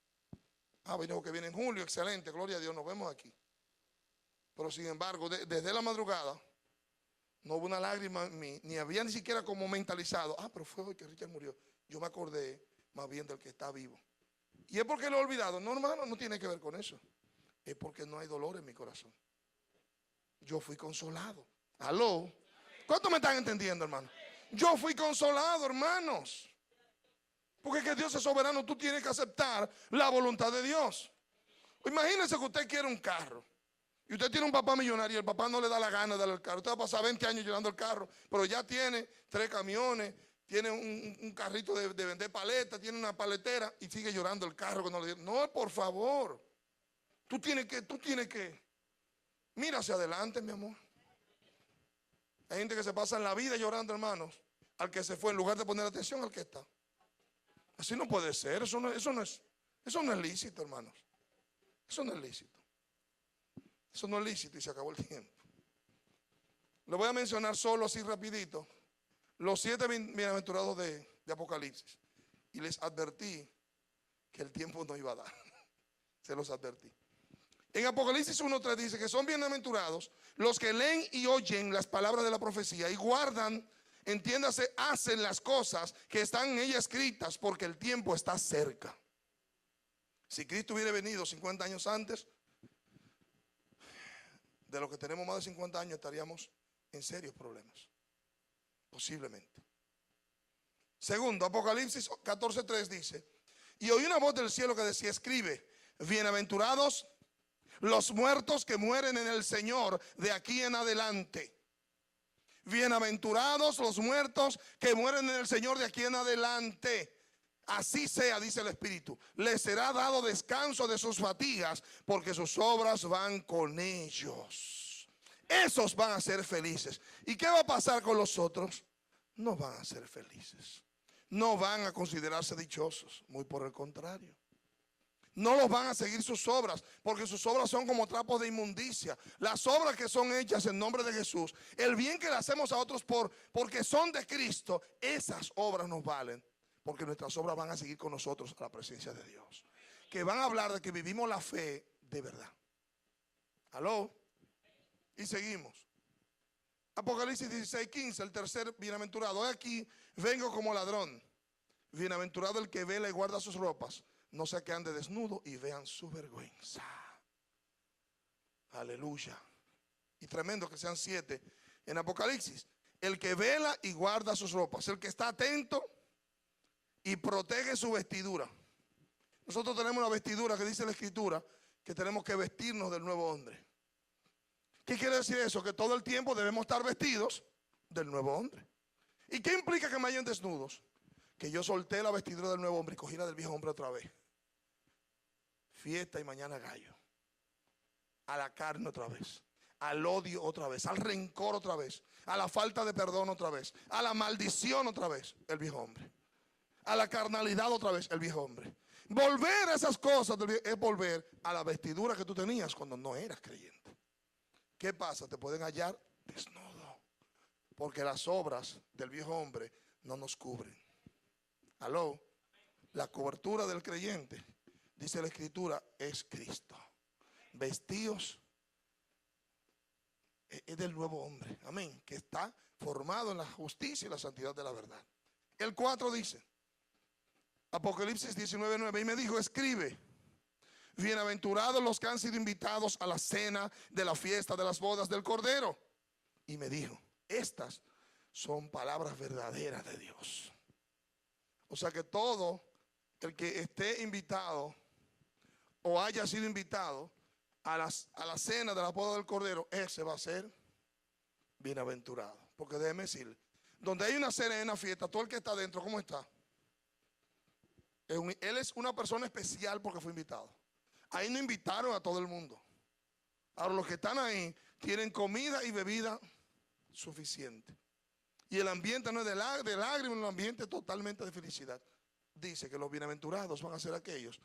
Me dijo que viene en julio, excelente, gloria a Dios, nos vemos aquí. Pero sin embargo, desde la madrugada, no hubo una lágrima en mí, ni había ni siquiera como mentalizado, pero fue hoy que Richard murió. Yo me acordé más bien del que está vivo. Y es porque lo he olvidado. No, hermano, no tiene que ver con eso. Es porque no hay dolor en mi corazón. Yo fui consolado. ¿Aló? ¿Cuántos me están entendiendo, hermano? Yo fui consolado, hermanos. Porque es que Dios es soberano. Tú tienes que aceptar la voluntad de Dios. Imagínense que usted quiere un carro. Y usted tiene un papá millonario y el papá no le da la gana de darle el carro. Usted va a pasar 20 años llevando el carro, pero ya tiene 3 camiones, tiene un carrito de vender paletas, tiene una paletera y sigue llorando el carro que no le dieron. No, por favor. Tú tienes que. Mira hacia adelante, mi amor. Hay gente que se pasa en la vida llorando, hermanos, al que se fue en lugar de poner atención al que está. Así no puede ser. Eso no es lícito, hermanos. Eso no es lícito. Eso no es lícito y se acabó el tiempo. Le voy a mencionar solo así rapidito los 7 bienaventurados de Apocalipsis. Y les advertí que el tiempo no iba a dar. Se los advertí. En Apocalipsis 1:3 dice que son bienaventurados los que leen y oyen las palabras de la profecía y guardan, entiéndase, hacen las cosas que están en ella escritas, porque el tiempo está cerca. Si Cristo hubiera venido 50 años antes, de los que tenemos más de 50 años estaríamos en serios problemas. Posiblemente. Segundo, Apocalipsis 14:3 dice: y oí una voz del cielo que decía, escribe, bienaventurados los muertos que mueren en el Señor de aquí en adelante. Bienaventurados los muertos que mueren en el Señor de aquí en adelante. Así sea, dice el Espíritu, les será dado descanso de sus fatigas, porque sus obras van con ellos. Esos van a ser felices. ¿Y qué va a pasar con los otros? No van a ser felices. No van a considerarse dichosos, muy por el contrario. No los van a seguir sus obras, porque sus obras son como trapos de inmundicia. Las obras que son hechas en nombre de Jesús, el bien que le hacemos a otros porque son de Cristo, esas obras nos valen. Porque nuestras obras van a seguir con nosotros a la presencia de Dios. Que van a hablar de que vivimos la fe de verdad. ¿Aló? Y seguimos. Apocalipsis 16:15, el tercer bienaventurado. Aquí vengo como ladrón. Bienaventurado el que vela y guarda sus ropas, no sea que ande desnudo y vean su vergüenza. Aleluya. Y tremendo que sean 7 en Apocalipsis. El que vela y guarda sus ropas, el que está atento y protege su vestidura. Nosotros tenemos una vestidura que dice la Escritura que tenemos que vestirnos del nuevo hombre. ¿Qué quiere decir eso? Que todo el tiempo debemos estar vestidos del nuevo hombre. ¿Y qué implica que me hayan desnudos? Que yo solté la vestidura del nuevo hombre y cogí la del viejo hombre otra vez. Fiesta y mañana gallo. A la carne otra vez. Al odio otra vez. Al rencor otra vez. A la falta de perdón otra vez. A la maldición otra vez. El viejo hombre. A la carnalidad otra vez, el viejo hombre. Volver a esas cosas es volver a la vestidura que tú tenías cuando no eras creyente. ¿Qué pasa? Te pueden hallar desnudo, porque las obras del viejo hombre no nos cubren. ¿Aló? La cobertura del creyente, dice la Escritura, es Cristo. Vestidos es del nuevo hombre, amén, que está formado en la justicia y la santidad de la verdad. El 4 dice, Apocalipsis 19:9, y me dijo, escribe, bienaventurados los que han sido invitados a la cena de la fiesta de las bodas del Cordero. Y me dijo, estas son palabras verdaderas de Dios. O sea que todo el que esté invitado o haya sido invitado a la cena de la boda del Cordero, ese va a ser bienaventurado. Porque déjeme decirle, donde hay una cena y una fiesta, todo el que está adentro, ¿cómo está? Él es una persona especial porque fue invitado. Ahí no invitaron a todo el mundo. Ahora los que están ahí tienen comida y bebida suficiente. Y el ambiente no es de lágrimas, un ambiente totalmente de felicidad. Dice que los bienaventurados van a ser aquellos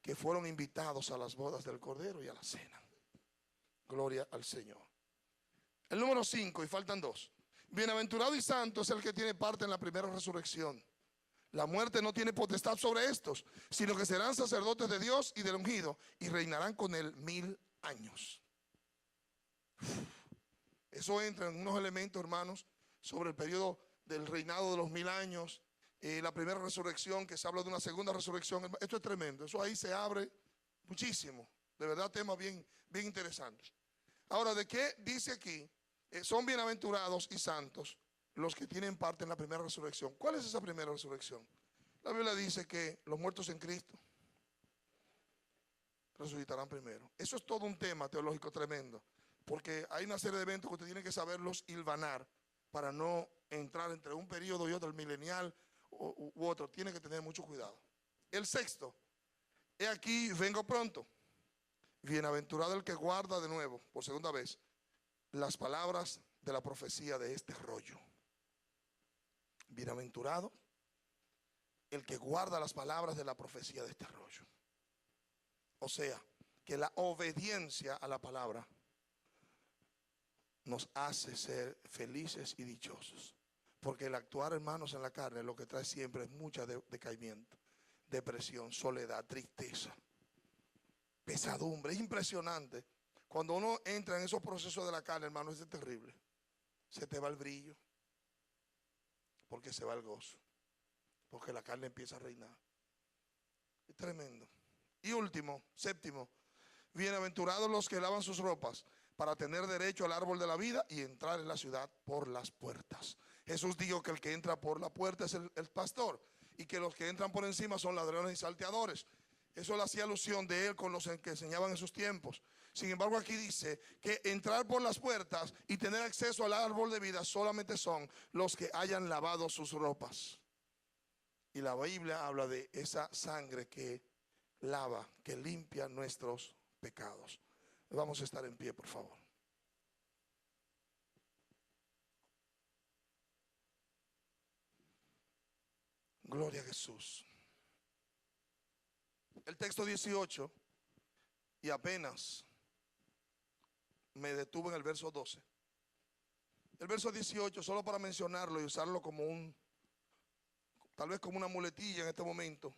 que fueron invitados a las bodas del Cordero y a la cena. Gloria al Señor. El número 5, y faltan 2. Bienaventurado y santo es el que tiene parte en la primera resurrección. La muerte no tiene potestad sobre estos, sino que serán sacerdotes de Dios y del ungido, y reinarán con él 1000 años. Eso entra en unos elementos, hermanos, sobre el periodo del reinado de los 1000 años, la primera resurrección, que se habla de una segunda resurrección. Esto es tremendo, eso ahí se abre muchísimo, de verdad, temas bien interesantes. Ahora, ¿de qué dice aquí? Son bienaventurados y santos los que tienen parte en la primera resurrección. ¿Cuál es esa primera resurrección? La Biblia dice que los muertos en Cristo resucitarán primero. Eso es todo un tema teológico tremendo, porque hay una serie de eventos que usted tiene que saberlos hilvanar para no entrar entre un periodo y otro, el milenial u otro. Tiene que tener mucho cuidado. El 6, he aquí, vengo pronto. Bienaventurado el que guarda de nuevo, por segunda vez, las palabras de la profecía de este rollo. Bienaventurado el que guarda las palabras de la profecía de este rollo. O sea, que la obediencia a la palabra nos hace ser felices y dichosos. Porque el actuar, hermanos, en la carne lo que trae siempre es mucho decaimiento, depresión, soledad, tristeza, pesadumbre. Es impresionante. Cuando uno entra en esos procesos de la carne, hermano, es terrible. Se te va el brillo, porque se va el gozo, porque la carne empieza a reinar. Es tremendo. Y último, 7, bienaventurados los que lavan sus ropas para tener derecho al árbol de la vida y entrar en la ciudad por las puertas. Jesús dijo que el que entra por la puerta es el pastor, y que los que entran por encima son ladrones y salteadores. Eso le hacía alusión de él con los que enseñaban en sus tiempos. Sin embargo, aquí dice que entrar por las puertas y tener acceso al árbol de vida solamente son los que hayan lavado sus ropas. Y la Biblia habla de esa sangre que lava, que limpia nuestros pecados. Vamos a estar en pie, por favor. Gloria a Jesús. El texto 18, y apenas me detuve en el verso 12. El verso 18, solo para mencionarlo y usarlo como tal vez como una muletilla en este momento,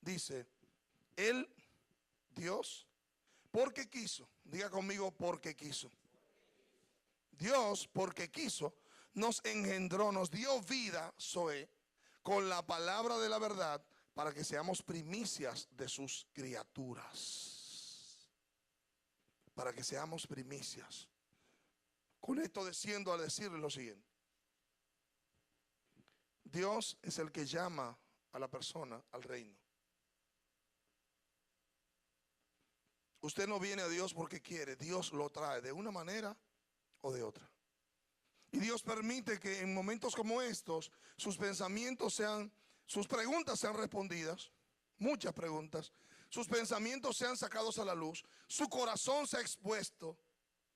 dice: Él, Dios, porque quiso, diga conmigo, porque quiso. Dios, porque quiso, nos engendró, nos dio vida, Zoe, con la palabra de la verdad, para que seamos primicias de sus criaturas. Para que seamos primicias. Con esto desciendo a decirle lo siguiente: Dios es el que llama a la persona al reino. Usted no viene a Dios porque quiere, Dios lo trae de una manera o de otra. Y Dios permite que en momentos como estos sus pensamientos sus preguntas sean respondidas, muchas preguntas, sus pensamientos sean sacados a la luz, su corazón sea expuesto,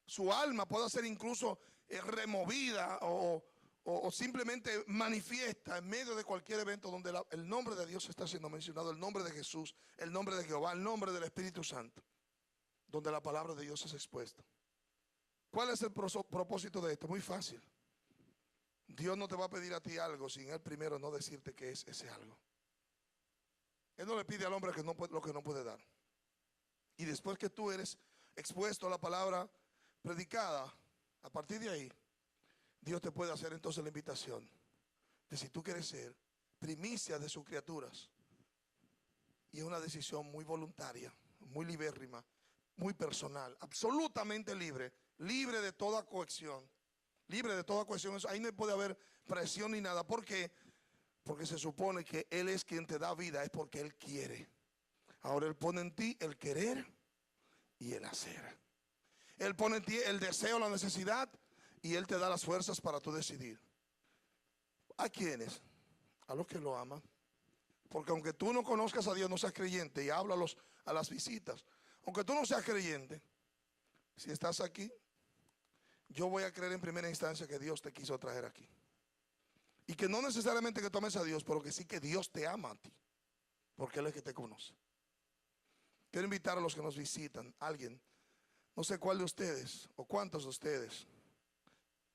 su alma pueda ser incluso removida o simplemente manifiesta en medio de cualquier evento donde el nombre de Dios está siendo mencionado, el nombre de Jesús, el nombre de Jehová, el nombre del Espíritu Santo, donde la palabra de Dios es expuesta. ¿Cuál es el propósito de esto? Muy fácil. Dios no te va a pedir a ti algo sin Él primero no decirte qué es ese algo. Él no le pide al hombre lo que no puede dar. Y después que tú eres expuesto a la palabra predicada, a partir de ahí, Dios te puede hacer entonces la invitación de si tú quieres ser primicia de sus criaturas. Y es una decisión muy voluntaria, muy libérrima, muy personal, absolutamente libre de toda coacción, libre de toda cuestión. Ahí no puede haber presión ni nada. ¿Por qué? Porque se supone que Él es quien te da vida, es porque Él quiere. Ahora Él pone en ti el querer y el hacer. Él pone en ti el deseo, la necesidad, y Él te da las fuerzas para tú decidir. ¿A quiénes? A los que lo aman. Porque aunque tú no conozcas a Dios, no seas creyente, y habla a las visitas, aunque tú no seas creyente, si estás aquí, yo voy a creer en primera instancia que Dios te quiso traer aquí. Y que no necesariamente que tomes a Dios, pero que sí que Dios te ama a ti, porque Él es el que te conoce. Quiero invitar a los que nos visitan, alguien, no sé cuál de ustedes o cuántos de ustedes,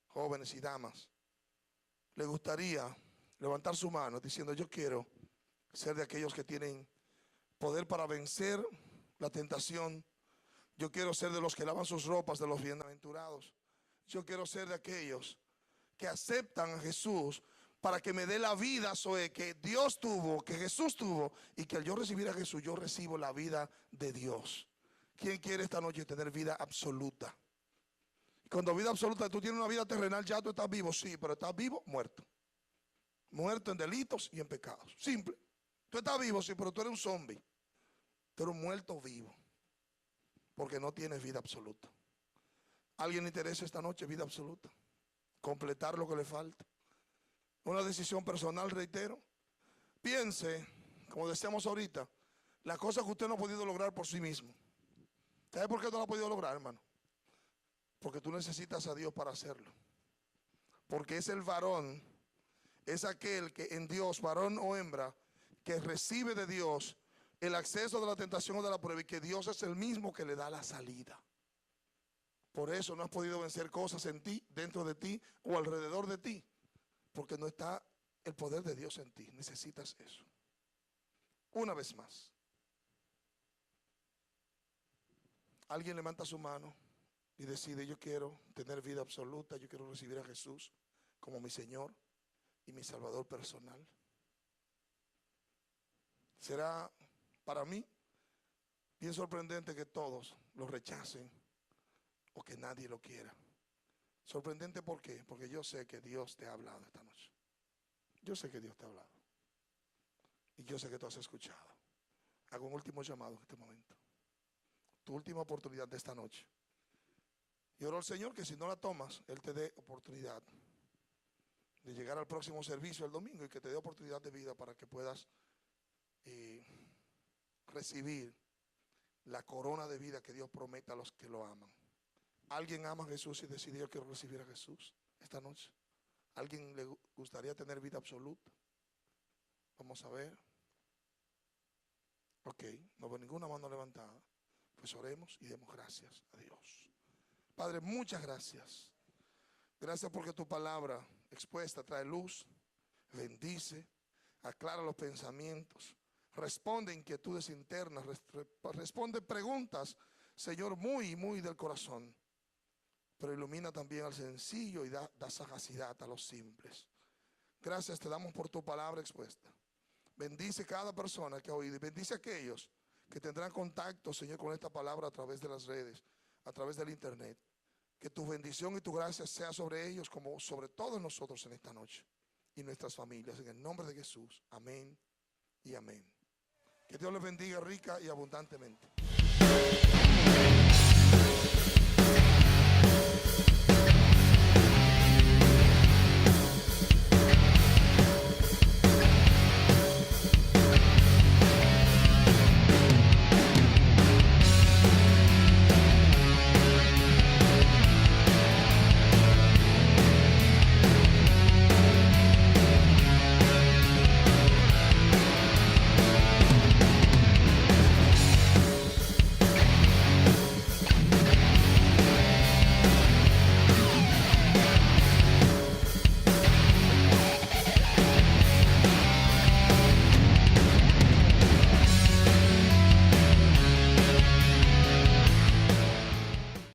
jóvenes y damas, le gustaría levantar su mano diciendo: yo quiero ser de aquellos que tienen poder para vencer la tentación. Yo quiero ser de los que lavan sus ropas, de los bienaventurados. Yo quiero ser de aquellos que aceptan a Jesús para que me dé la vida, Zoe, que Dios tuvo, que Jesús tuvo, y que al yo recibir a Jesús, yo recibo la vida de Dios. ¿Quién quiere esta noche tener vida absoluta? Y cuando vida absoluta, tú tienes una vida terrenal, ya tú estás vivo, sí, pero estás vivo, muerto. Muerto en delitos y en pecados. Simple. Tú estás vivo, sí, pero tú eres un zombie. Tú eres un muerto vivo, porque no tienes vida absoluta. ¿Alguien le interesa esta noche vida absoluta? Completar lo que le falta. Una decisión personal, reitero. Piense, como decíamos ahorita, las cosas que usted no ha podido lograr por sí mismo. ¿Sabe por qué no lo ha podido lograr, hermano? Porque tú necesitas a Dios para hacerlo. Porque es el varón, es aquel que en Dios, varón o hembra, que recibe de Dios el acceso de la tentación o de la prueba, y que Dios es el mismo que le da la salida. Por eso no has podido vencer cosas en ti, dentro de ti o alrededor de ti, porque no está el poder de Dios en ti. Necesitas eso. Una vez más, alguien levanta su mano y decide: yo quiero tener vida absoluta, yo quiero recibir a Jesús como mi Señor y mi Salvador personal. Será para mí bien sorprendente que todos lo rechacen o que nadie lo quiera. Sorprendente, ¿por qué? Porque yo sé que Dios te ha hablado esta noche. Yo sé que Dios te ha hablado. Y yo sé que tú has escuchado. Hago un último llamado en este momento. Tu última oportunidad de esta noche. Y oro al Señor que si no la tomas, Él te dé oportunidad de llegar al próximo servicio el domingo, y que te dé oportunidad de vida para que puedas recibir la corona de vida que Dios promete a los que lo aman. ¿Alguien ama a Jesús y decidió que recibir a Jesús esta noche? ¿Alguien le gustaría tener vida absoluta? Vamos a ver. Ok, no veo ninguna mano levantada. Pues oremos y demos gracias a Dios. Padre, muchas gracias. Gracias porque tu palabra expuesta trae luz, bendice, aclara los pensamientos, responde inquietudes internas, responde preguntas, Señor, muy del corazón. Pero ilumina también al sencillo y da sagacidad a los simples. Gracias te damos por tu palabra expuesta. Bendice cada persona que ha oído, y bendice a aquellos que tendrán contacto, Señor, con esta palabra a través de las redes, a través del internet. Que tu bendición y tu gracia sea sobre ellos como sobre todos nosotros en esta noche y nuestras familias. En el nombre de Jesús. Amén y amén. Que Dios les bendiga rica y abundantemente.